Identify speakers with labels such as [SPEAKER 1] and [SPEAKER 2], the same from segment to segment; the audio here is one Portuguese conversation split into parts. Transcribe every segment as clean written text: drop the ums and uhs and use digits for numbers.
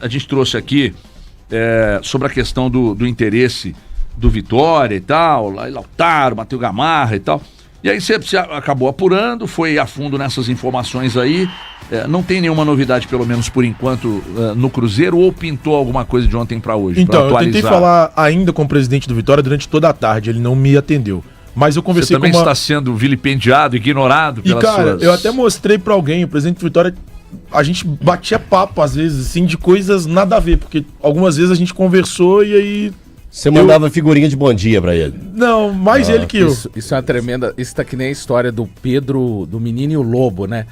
[SPEAKER 1] a gente trouxe aqui sobre a questão do interesse do Vitória e tal, Lautaro, Matheus Gamarra e tal. E aí você acabou apurando, foi a fundo nessas informações aí. Não tem nenhuma novidade, pelo menos por enquanto, no Cruzeiro, ou pintou alguma coisa de ontem para hoje?
[SPEAKER 2] Então, eu tentei falar ainda com o presidente do Vitória durante toda a tarde, ele não me atendeu. Mas eu conversei
[SPEAKER 1] com Você também está sendo vilipendiado, ignorado pelas
[SPEAKER 2] suas... eu até mostrei para alguém, o presidente do Vitória, a gente batia papo às vezes, assim, de coisas nada a ver, porque algumas vezes a gente conversou e aí...
[SPEAKER 3] Você mandava figurinha de bom dia pra ele.
[SPEAKER 2] Não, mais ele que eu.
[SPEAKER 4] Isso é uma tremenda... Isso tá que nem a história do Pedro, do menino e o lobo, né?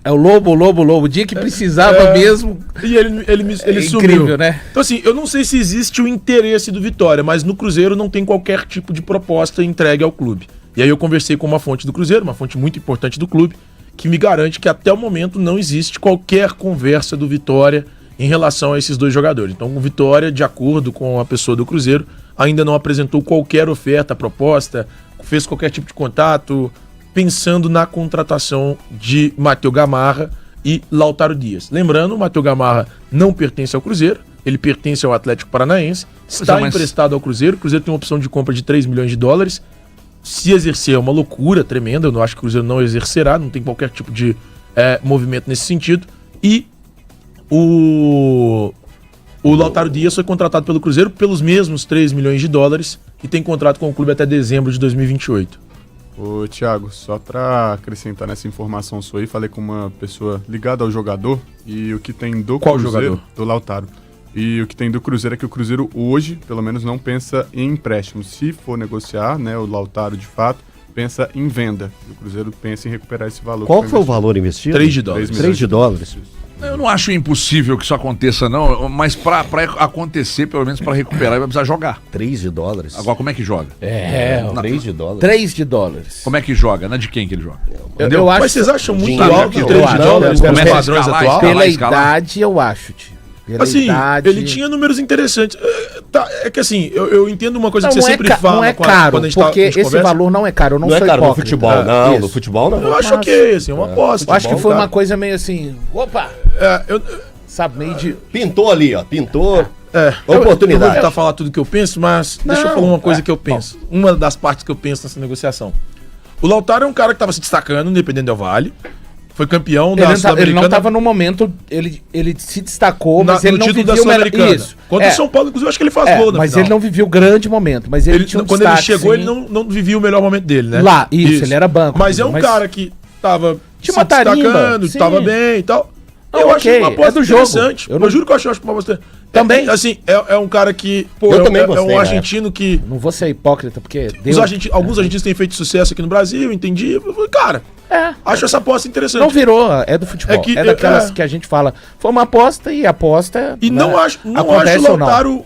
[SPEAKER 4] É o lobo, o dia que precisava mesmo...
[SPEAKER 2] E ele sumiu.
[SPEAKER 4] Incrível, né?
[SPEAKER 2] Então assim, eu não sei se existe o interesse do Vitória, mas no Cruzeiro não tem qualquer tipo de proposta entregue ao clube. E aí eu conversei com uma fonte do Cruzeiro, uma fonte muito importante do clube, que me garante que até o momento não existe qualquer conversa do Vitória em relação a esses dois jogadores. Então o Vitória, de acordo com a pessoa do Cruzeiro, ainda não apresentou qualquer oferta, proposta, fez qualquer tipo de contato, pensando na contratação de Matheus Gamarra e Lautaro Dias. Lembrando, o Matheus Gamarra não pertence ao Cruzeiro, ele pertence ao Atlético Paranaense, está emprestado ao Cruzeiro, o Cruzeiro tem uma opção de compra de 3 milhões de dólares, se exercer é uma loucura tremenda, eu não acho que o Cruzeiro não exercerá, não tem qualquer tipo de movimento nesse sentido, e o Lautaro Dias foi contratado pelo Cruzeiro pelos mesmos 3 milhões de dólares e tem contrato com o clube até dezembro de 2028.
[SPEAKER 5] Ô Thiago, só pra acrescentar nessa informação sua aí, falei com uma pessoa ligada ao jogador e o que tem do
[SPEAKER 2] Qual
[SPEAKER 5] Cruzeiro,
[SPEAKER 2] jogador?
[SPEAKER 5] Do Lautaro. E o que tem do Cruzeiro é que o Cruzeiro hoje, pelo menos, não pensa em empréstimo. Se for negociar, né, o Lautaro de fato, pensa em venda. O Cruzeiro pensa em recuperar esse valor.
[SPEAKER 3] Qual foi o valor investido?
[SPEAKER 2] 3 de dólares.
[SPEAKER 3] 3 de dólares.
[SPEAKER 1] Eu não acho impossível que isso aconteça, não, mas pra acontecer, pelo menos pra recuperar, ele vai precisar jogar.
[SPEAKER 3] 3 de dólares?
[SPEAKER 1] Agora, como é que joga?
[SPEAKER 3] 3 de dólares.
[SPEAKER 4] 3 de dólares.
[SPEAKER 1] Como é que joga? De quem que ele joga?
[SPEAKER 4] Eu acho.
[SPEAKER 2] Mas vocês acham muito
[SPEAKER 3] Dinheiro,
[SPEAKER 2] alto
[SPEAKER 3] eu
[SPEAKER 2] 3 de
[SPEAKER 3] acho.
[SPEAKER 2] dólares pelos
[SPEAKER 1] Começa a
[SPEAKER 2] padrões
[SPEAKER 1] escalar,
[SPEAKER 2] atuais?
[SPEAKER 4] Pela
[SPEAKER 1] escalar.
[SPEAKER 4] idade, eu acho, tio. Pela
[SPEAKER 2] Assim,
[SPEAKER 4] idade...
[SPEAKER 2] ele tinha números interessantes. É que assim, eu entendo uma coisa que você sempre fala.
[SPEAKER 4] Não é caro,
[SPEAKER 2] quando a gente
[SPEAKER 4] porque
[SPEAKER 2] a gente
[SPEAKER 4] esse
[SPEAKER 2] conversa.
[SPEAKER 4] valor não é caro. Eu não
[SPEAKER 3] Não é
[SPEAKER 4] sou
[SPEAKER 3] caro no
[SPEAKER 4] hipócrita.
[SPEAKER 3] futebol, não.
[SPEAKER 4] Isso.
[SPEAKER 3] No futebol não.
[SPEAKER 2] Eu acho ok, assim, uma aposta.
[SPEAKER 4] Eu acho que foi
[SPEAKER 2] tá?
[SPEAKER 4] uma coisa meio assim... Opa! Sabe, meio de...
[SPEAKER 3] Pintou ali, ó. Pintou.
[SPEAKER 2] Eu
[SPEAKER 3] Oportunidade.
[SPEAKER 2] vou tentar falar tudo que eu penso, mas deixa eu falar uma coisa que eu penso. Uma das partes que eu penso nessa negociação. O Lautaro é um cara que estava se destacando, independente do Vale. Foi campeão da Sul-Americana.
[SPEAKER 4] Ele não estava no momento... Ele se destacou, mas ele não viveu o melhor... Isso.
[SPEAKER 2] Contra o São Paulo, inclusive, eu acho que ele faz gol na
[SPEAKER 4] mas
[SPEAKER 2] final.
[SPEAKER 4] ele não viveu o grande momento. Mas ele tinha um
[SPEAKER 2] quando
[SPEAKER 4] destaque,
[SPEAKER 2] ele chegou,
[SPEAKER 4] sim.
[SPEAKER 2] ele não vivia o melhor momento dele, né?
[SPEAKER 4] Lá, isso, ele era banco.
[SPEAKER 2] Mas é um cara que tava
[SPEAKER 4] Tinha
[SPEAKER 2] se
[SPEAKER 4] uma tarimba,
[SPEAKER 2] destacando,
[SPEAKER 4] sim.
[SPEAKER 2] tava bem e tal.
[SPEAKER 4] Não,
[SPEAKER 2] eu
[SPEAKER 4] ok,
[SPEAKER 2] achei uma aposta
[SPEAKER 4] é do jogo.
[SPEAKER 2] interessante. Eu juro que eu achei uma aposta
[SPEAKER 4] Também.
[SPEAKER 2] assim, é um cara que... Pô,
[SPEAKER 3] Eu também
[SPEAKER 2] é
[SPEAKER 3] gostei,
[SPEAKER 2] um
[SPEAKER 3] né?
[SPEAKER 2] argentino que...
[SPEAKER 4] Não vou ser hipócrita, porque...
[SPEAKER 2] Alguns argentinos têm feito sucesso aqui no Brasil, entendi. Eu falei, cara, acho essa aposta interessante.
[SPEAKER 4] Não virou, é do futebol. É daquelas que a gente fala, foi uma aposta e aposta...
[SPEAKER 2] E não acho o Lautaro...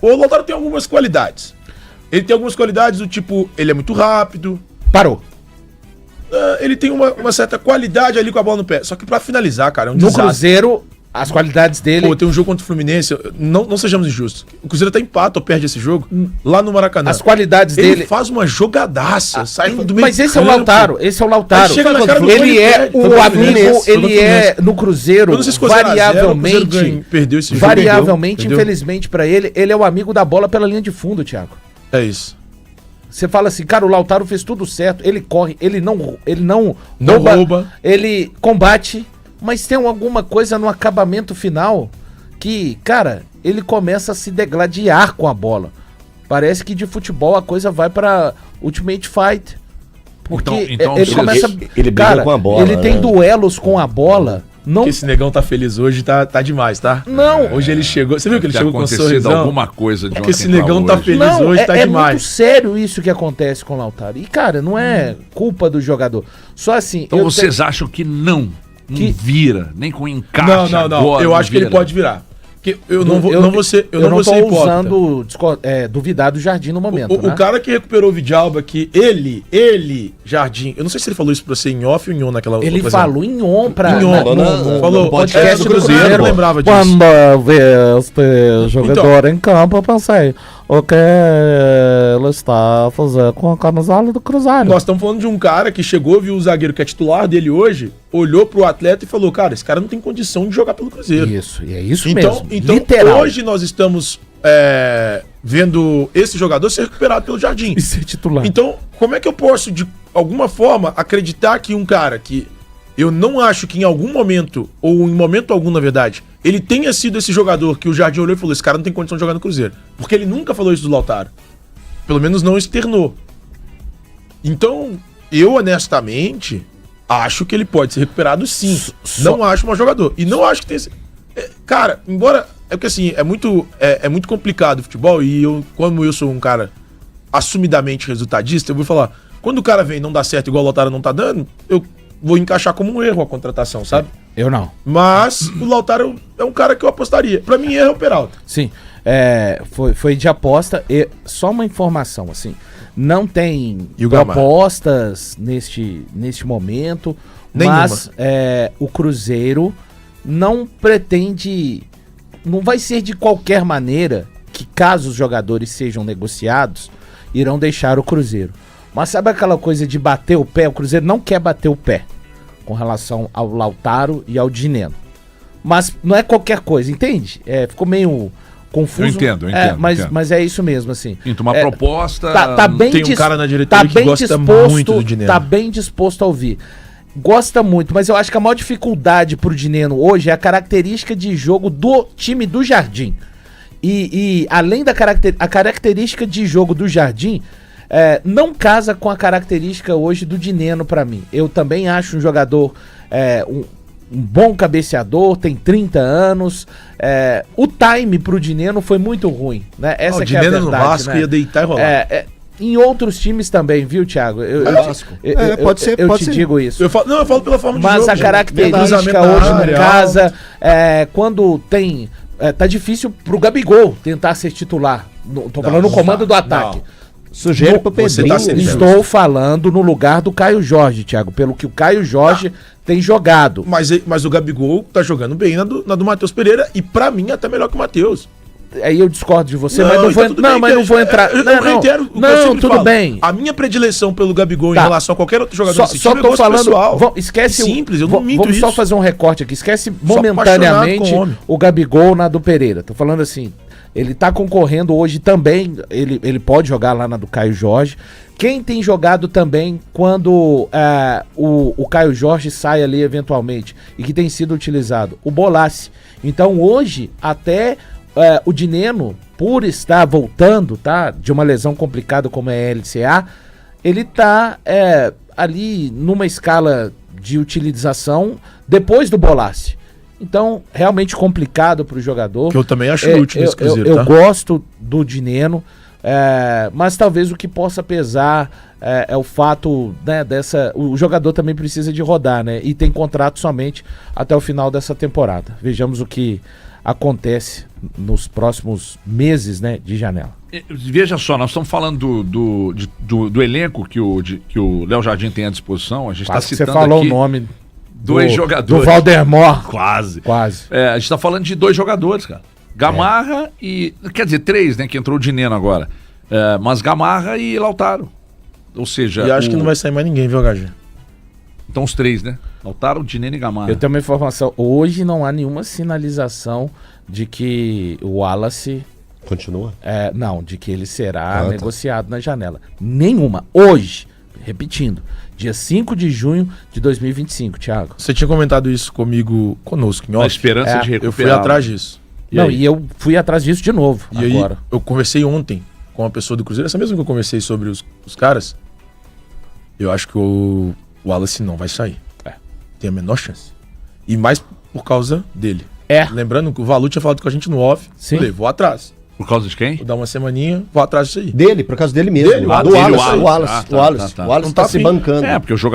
[SPEAKER 2] o Lautaro tem algumas qualidades. Ele tem algumas qualidades do tipo, ele é muito rápido.
[SPEAKER 4] Parou.
[SPEAKER 2] Ele tem uma certa qualidade ali com a bola no pé. Só que pra finalizar, cara, é um
[SPEAKER 4] No
[SPEAKER 2] desastre.
[SPEAKER 4] Cruzeiro, as qualidades dele...
[SPEAKER 2] Pô, tem um jogo contra o Fluminense, não sejamos injustos. O Cruzeiro tá empate ou perde esse jogo lá no Maracanã.
[SPEAKER 4] As qualidades
[SPEAKER 2] ele
[SPEAKER 4] dele...
[SPEAKER 2] faz uma jogadaça, sai do meio
[SPEAKER 4] Mas esse é o Lautaro, esse é o Lautaro.
[SPEAKER 2] Aí chega na cara do
[SPEAKER 4] Ele
[SPEAKER 2] Fluminense,
[SPEAKER 4] é
[SPEAKER 2] perde.
[SPEAKER 4] o
[SPEAKER 2] Foi
[SPEAKER 4] amigo,
[SPEAKER 2] Fluminense,
[SPEAKER 4] ele é no Cruzeiro,
[SPEAKER 2] Eu não sei se ficou 0 a 0, o Cruzeiro
[SPEAKER 4] variavelmente,
[SPEAKER 2] perdeu esse jogo.
[SPEAKER 4] variavelmente,
[SPEAKER 2] perdeu.
[SPEAKER 4] infelizmente pra ele é o amigo da bola pela linha de fundo, Thiago.
[SPEAKER 2] É isso.
[SPEAKER 4] Você fala assim, cara, o Lautaro fez tudo certo, ele corre, ele não
[SPEAKER 2] rouba,
[SPEAKER 4] ele combate, mas tem alguma coisa no acabamento final que, cara, ele começa a se degladiar com a bola. Parece que de futebol a coisa vai pra Ultimate Fight. Porque
[SPEAKER 1] Então,
[SPEAKER 4] ele começa...
[SPEAKER 3] ele briga com a bola,
[SPEAKER 4] ele tem
[SPEAKER 3] né?
[SPEAKER 4] duelos com a bola. Não,
[SPEAKER 2] Esse negão tá feliz hoje, tá demais, tá?
[SPEAKER 4] não,
[SPEAKER 2] Hoje ele chegou. Você viu que ele
[SPEAKER 1] Deve
[SPEAKER 2] chegou
[SPEAKER 1] ter
[SPEAKER 2] com um
[SPEAKER 1] acontecido
[SPEAKER 2] sorrisão?
[SPEAKER 1] alguma coisa de
[SPEAKER 2] É que
[SPEAKER 1] ontem
[SPEAKER 2] esse
[SPEAKER 1] pra
[SPEAKER 2] negão tá
[SPEAKER 1] hoje.
[SPEAKER 2] feliz
[SPEAKER 4] não,
[SPEAKER 2] hoje, tá
[SPEAKER 4] é
[SPEAKER 2] demais.
[SPEAKER 4] muito sério isso que acontece com o Lautaro. E, cara, não é culpa do jogador. Só assim...
[SPEAKER 1] Então vocês acham que não vira, nem com encaixe
[SPEAKER 2] Não.
[SPEAKER 1] agora,
[SPEAKER 2] Eu acho que ele
[SPEAKER 1] vira?
[SPEAKER 2] pode virar. Porque eu não vou ser
[SPEAKER 4] eu não
[SPEAKER 2] vou
[SPEAKER 4] tô
[SPEAKER 2] ser hipócrita.
[SPEAKER 4] usando duvidar do Jardim no momento,
[SPEAKER 2] O
[SPEAKER 4] né?
[SPEAKER 2] cara que recuperou o Vidalba, que ele, Jardim, eu não sei se ele falou isso pra você em off ou em on naquela
[SPEAKER 4] Ele
[SPEAKER 2] ocasião.
[SPEAKER 4] falou em on pra...
[SPEAKER 2] Em on, falou,
[SPEAKER 3] no
[SPEAKER 2] podcast do Cruzeiro, eu não lembrava disso.
[SPEAKER 4] Quando vi este jogador em campo, eu pensei, o que ele está fazendo com a camisola do Cruzeiro?
[SPEAKER 2] Nós estamos falando de um cara que chegou, viu o zagueiro que é titular dele hoje, olhou pro atleta e falou, cara, esse cara não tem condição de jogar pelo Cruzeiro.
[SPEAKER 4] Isso, e é isso
[SPEAKER 2] Então,
[SPEAKER 4] mesmo. Literal.
[SPEAKER 2] hoje nós estamos vendo esse jogador ser recuperado pelo Jardim.
[SPEAKER 4] E ser titular.
[SPEAKER 2] Então, como é que eu posso, de alguma forma, acreditar que um cara que eu não acho que em algum momento, ou em momento algum, na verdade, ele tenha sido esse jogador que o Jardim olhou e falou, esse cara não tem condição de jogar no Cruzeiro. Porque ele nunca falou isso do Lautaro. Pelo menos não externou. Então, eu honestamente acho que ele pode ser recuperado sim. Não acho um jogador. E não acho que tenha... Cara, embora... É porque assim, é muito complicado o futebol e como eu sou um cara assumidamente resultadista, eu vou falar, quando o cara vem e não dá certo igual o Lautaro não tá dando, eu vou encaixar como um erro a contratação, sabe?
[SPEAKER 4] Eu não.
[SPEAKER 2] Mas o Lautaro é um cara que eu apostaria. Pra mim, erro é o Peralta.
[SPEAKER 4] Sim, foi de aposta. E só uma informação, assim, não tem propostas neste momento,
[SPEAKER 2] Nenhuma.
[SPEAKER 4] Mas o Cruzeiro não pretende, não vai ser de qualquer maneira que, caso os jogadores sejam negociados, irão deixar o Cruzeiro. Mas sabe aquela coisa de bater o pé? O Cruzeiro não quer bater o pé com relação ao Lautaro e ao Dineno. Mas não é qualquer coisa, entende? Ficou meio confuso.
[SPEAKER 1] Eu entendo.
[SPEAKER 4] Mas é isso mesmo, assim.
[SPEAKER 1] Uma proposta...
[SPEAKER 4] Tá bem
[SPEAKER 2] tem um cara na diretoria que gosta muito do Dineno.
[SPEAKER 4] Tá bem disposto a ouvir. Gosta muito, mas eu acho que a maior dificuldade pro Dineno hoje é a característica de jogo do time do Jardim. E além da característica de jogo do Jardim, não casa com a característica hoje do Dineno pra mim. Eu também acho um jogador, um bom cabeceador, tem 30 anos. O time pro Dineno foi muito ruim, né? Essa que é a verdade. O Dineno no Vasco, né?
[SPEAKER 2] Ia deitar e rolar.
[SPEAKER 4] Em outros times também, viu, Thiago?
[SPEAKER 3] Pode ser.
[SPEAKER 4] Eu te digo isso.
[SPEAKER 2] Eu falo pela forma de
[SPEAKER 4] Mas
[SPEAKER 2] jogo.
[SPEAKER 4] a característica hoje no casa, quando tem... tá difícil pro Gabigol tentar ser titular. Tô falando no comando do ataque.
[SPEAKER 3] Sujeira pro Pedrinho.
[SPEAKER 4] Estou falando no lugar do Caio Jorge, Thiago, pelo que o Caio Jorge tem jogado.
[SPEAKER 2] Mas o Gabigol tá jogando bem na do Matheus Pereira e pra mim até melhor que o Matheus.
[SPEAKER 4] Aí eu discordo de você,
[SPEAKER 2] Não,
[SPEAKER 4] mas não vou entrar.
[SPEAKER 2] Eu reitero o que eu
[SPEAKER 4] não,
[SPEAKER 2] sempre
[SPEAKER 4] tudo
[SPEAKER 2] falo.
[SPEAKER 4] bem.
[SPEAKER 2] A minha predileção pelo Gabigol em relação a qualquer outro jogador desse
[SPEAKER 4] Só
[SPEAKER 2] time
[SPEAKER 4] tô
[SPEAKER 2] gosto
[SPEAKER 4] falando,
[SPEAKER 2] pessoal.
[SPEAKER 4] esquece
[SPEAKER 2] Simples, eu não minto
[SPEAKER 4] vamos
[SPEAKER 2] isso.
[SPEAKER 4] só fazer um recorte aqui. Esquece
[SPEAKER 2] Sou
[SPEAKER 4] momentaneamente
[SPEAKER 2] apaixonado com o homem.
[SPEAKER 4] o Gabigol na do Pereira. Tô falando assim, ele tá concorrendo hoje também, ele pode jogar lá na do Caio Jorge. Quem tem jogado também quando o Caio Jorge sai ali eventualmente e que tem sido utilizado? O Bolassi. Então hoje até o Dineno, por estar voltando, tá, de uma lesão complicada como é a LCA, ele tá ali numa escala de utilização depois do Bolassi. Então, realmente complicado pro jogador.
[SPEAKER 2] Que eu também acho útil nesse Cruzeiro,
[SPEAKER 4] eu gosto do Dineno, mas talvez o que possa pesar é o fato, né, o jogador também precisa de rodar, né, e tem contrato somente até o final dessa temporada. Vejamos o que acontece nos próximos meses, né, de janela.
[SPEAKER 1] Veja só, nós estamos falando do elenco que o Léo Jardim tem à disposição. A gente está citando
[SPEAKER 4] você falou
[SPEAKER 1] aqui
[SPEAKER 4] o nome
[SPEAKER 1] dois jogadores.
[SPEAKER 4] Do Valdemar.
[SPEAKER 1] Quase.
[SPEAKER 4] A
[SPEAKER 1] gente está falando de dois jogadores, cara. Gamarra e... Quer dizer, três, né? Que entrou o Dineno agora. Mas Gamarra e Lautaro. Ou seja...
[SPEAKER 2] E acho que não vai sair mais ninguém, viu, HG?
[SPEAKER 1] Então os três, né? Lautaro, Dineno e Gamarra.
[SPEAKER 4] Eu tenho uma informação. Hoje não há nenhuma sinalização de que o Wallace...
[SPEAKER 3] Continua?
[SPEAKER 4] Não, de que ele será negociado na janela. Nenhuma. Hoje, repetindo, dia 5 de junho de 2025, Thiago.
[SPEAKER 2] Você tinha comentado isso conosco, em off.
[SPEAKER 1] A esperança de recuperar.
[SPEAKER 2] Eu fui atrás disso.
[SPEAKER 4] E eu fui atrás disso de novo.
[SPEAKER 2] E agora. Aí, eu conversei ontem com uma pessoa do Cruzeiro, essa mesma que eu conversei sobre os caras. Eu acho que o Wallace não vai sair. Tem a menor chance. E mais por causa dele. Lembrando que o Valu tinha falado com a gente no off.
[SPEAKER 4] Sim.
[SPEAKER 2] Falei, vou atrás.
[SPEAKER 1] Por causa de quem?
[SPEAKER 2] Vou dar uma semaninha, vou atrás disso aí.
[SPEAKER 3] Por causa dele mesmo.
[SPEAKER 2] Dele,
[SPEAKER 3] do Wallace. O Wallace não tá se bancando.
[SPEAKER 1] Porque o jogador